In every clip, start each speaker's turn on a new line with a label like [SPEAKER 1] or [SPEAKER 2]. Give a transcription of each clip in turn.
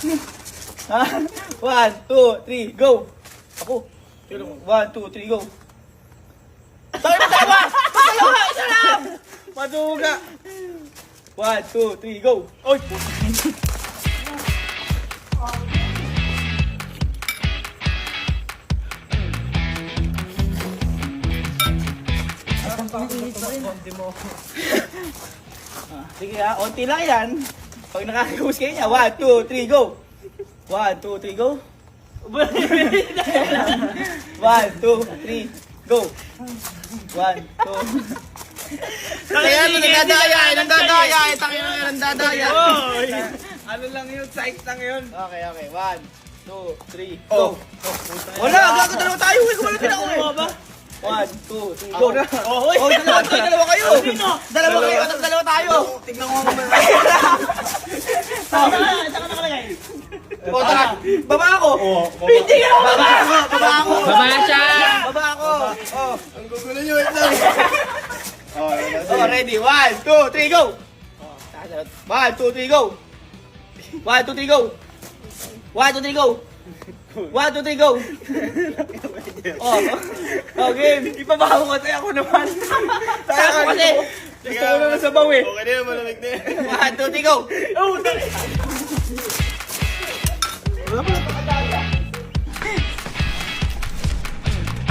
[SPEAKER 1] Ha? 1, 2, 3, go! Ako. 1, 2, 3, go! Tayo na tayo! Dalawa! Isa lang! Maduga! 1, 2, 3, go! Oy! Sige ha, onti lang yan. Pag nakakahus kayo niya, 1, 2, 3, go! 1, 2, 3, go! 1, 2, 3, go! 1, 2...
[SPEAKER 2] Kaya mo nagdadaya, nagdadaya.
[SPEAKER 3] Ano lang yun, size lang yun.
[SPEAKER 1] Okay, 1, 2, 3, go! Wala, gagawin tayo. Wala ako eh. 1, 2, 3, go! Oh, dalawa kayo! Dalawa kayo, dalawa tayo!
[SPEAKER 2] Tignan ko naman.
[SPEAKER 1] Saan ka nakalagay? O, tara! Baba ako! Hindi ka! Baba ako!
[SPEAKER 4] Baba siya!
[SPEAKER 1] Baba ako! Oh,
[SPEAKER 2] Ang gugulo nyo, wait lang.
[SPEAKER 1] oh, ready? 1, 2, 3, go! 1, 2, 3, go! 1, 2, 3, go! 1, 2, 3, go! 1, 2, 3, go! Oh, game!
[SPEAKER 3] Ipabaho kasi ako naman.
[SPEAKER 1] Tayo ko kasi!
[SPEAKER 3] Gusto ko na nasabaw eh.
[SPEAKER 2] Okay na yun, malamig na yun.
[SPEAKER 1] 1, 2, 3, go!
[SPEAKER 3] Oh, dali.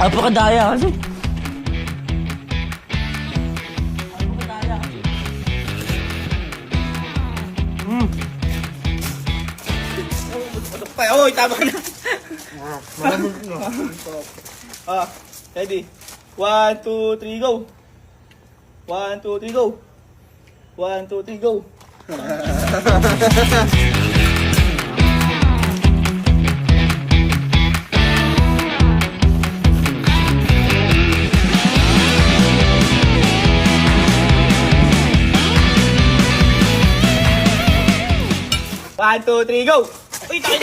[SPEAKER 4] Apakadaya kasi.
[SPEAKER 1] Oy, tama na! Ready? 1, 2, 3, go! 1, 2, 3, go! 1, 2, 3, go! One, two, three, go! Uy, tayo!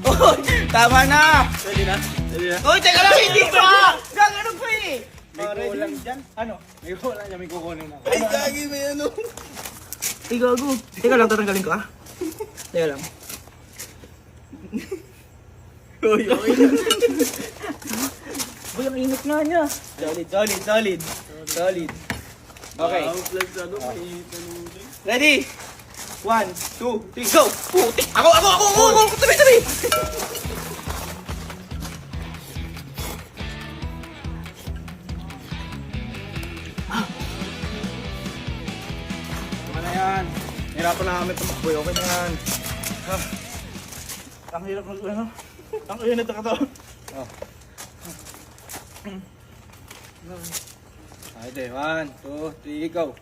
[SPEAKER 1] Uy, tama na!
[SPEAKER 2] Ready na? Ready na?
[SPEAKER 1] Uy, teka lang, hindi pa! Gang, ano pa eh?
[SPEAKER 3] May kulang dyan.
[SPEAKER 1] Ano?
[SPEAKER 3] May kulang dyan, may kukunin ako.
[SPEAKER 2] Ay, gagi, may ano.
[SPEAKER 1] Igago. Teka lang, tatanggalin ko ah. Teka lang.
[SPEAKER 2] Uy, okay na.
[SPEAKER 1] Uy, ang init nga niya. Solid. Okay.
[SPEAKER 2] Ang flags ano, may tanong.
[SPEAKER 1] Ready? 1, 2, 3, go! Putik! Ako! Tabi!
[SPEAKER 3] Tama na yan. Hirapan na kami tumakbo. Okay na yan.
[SPEAKER 1] Ang hirap mag ano? Ang init na katawan.
[SPEAKER 3] Hayde, 1, 2, 3, go.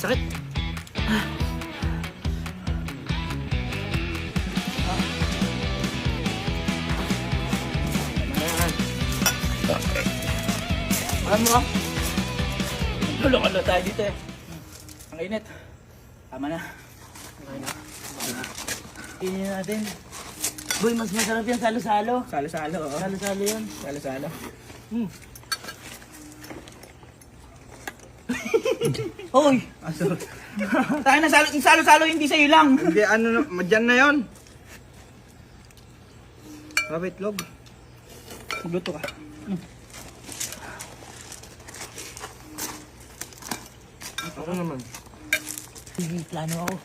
[SPEAKER 1] Sakit. Ano mo? Tulungan na tayo dito eh. Ang init. Tama na. Tingnan natin. Boy, mas masarap yan salo-salo.
[SPEAKER 3] Salo-salo, oh.
[SPEAKER 1] Salo-salo yan.
[SPEAKER 3] Salo-salo.
[SPEAKER 1] Hoy! Tayo na salo-salo hindi sa'yo lang.
[SPEAKER 3] Hindi, ano, madyan na yun. Kapit, log.
[SPEAKER 1] Luto ka.
[SPEAKER 3] Ako naman.
[SPEAKER 1] Sige, plano ako.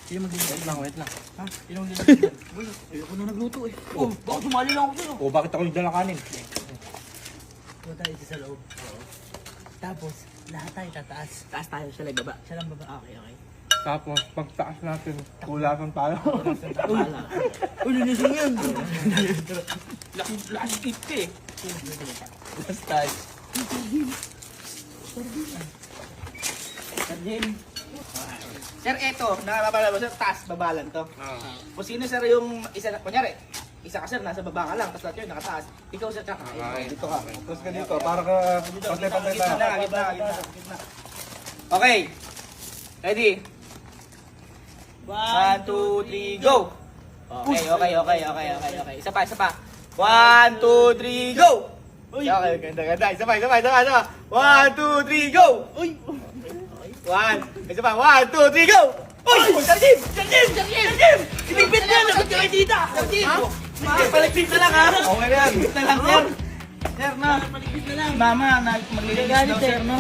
[SPEAKER 3] Sino magluluto? Wait lang.
[SPEAKER 1] Ha? Sino ang ginagawa? Boy, ayoko na nagluto eh. Oh, baka sumali lang ako dito.
[SPEAKER 3] O, bakit ako yung dala kanin?
[SPEAKER 1] Punta tayo sa loob. Tapos, lahat tayo tataas. Taas tayo, siya lang baba. Siya lang baba. Okay.
[SPEAKER 3] Tapos, pagtaas natin, kulasan tayo.
[SPEAKER 1] Uy, linising yan. Laki tip eh.
[SPEAKER 3] Basta.
[SPEAKER 1] Sardin. Sir, eto, nakapapala mo, sir, taas, babalan to. Kung sino, sir, yung isa, kunyari, isa ka, sir, nasa baba ka lang, tapos lahat yun, nakataas. Ikaw, sir, tsaka,
[SPEAKER 3] Dito ka. Tapos ka dito, para ka pantay-pantay tayo.
[SPEAKER 1] Gitna. Okay. Ready? 1, 2, 3, go! Okay. Isa pa. 1, 2, 3, go! Okay, ganda. Isa pa. 1, 2, 3, go! Uy! 1, isa pa. 1, 2, 3, go! Uy! Jardim! Ibigpit na yan! Nakot ka kay tita! Jardim! Paligpit na lang ha!
[SPEAKER 3] Okay na yan.
[SPEAKER 1] Paligpit na lang, sir! Sir, no? Paligpit na lang! Mama, magliligis daw, sir, no?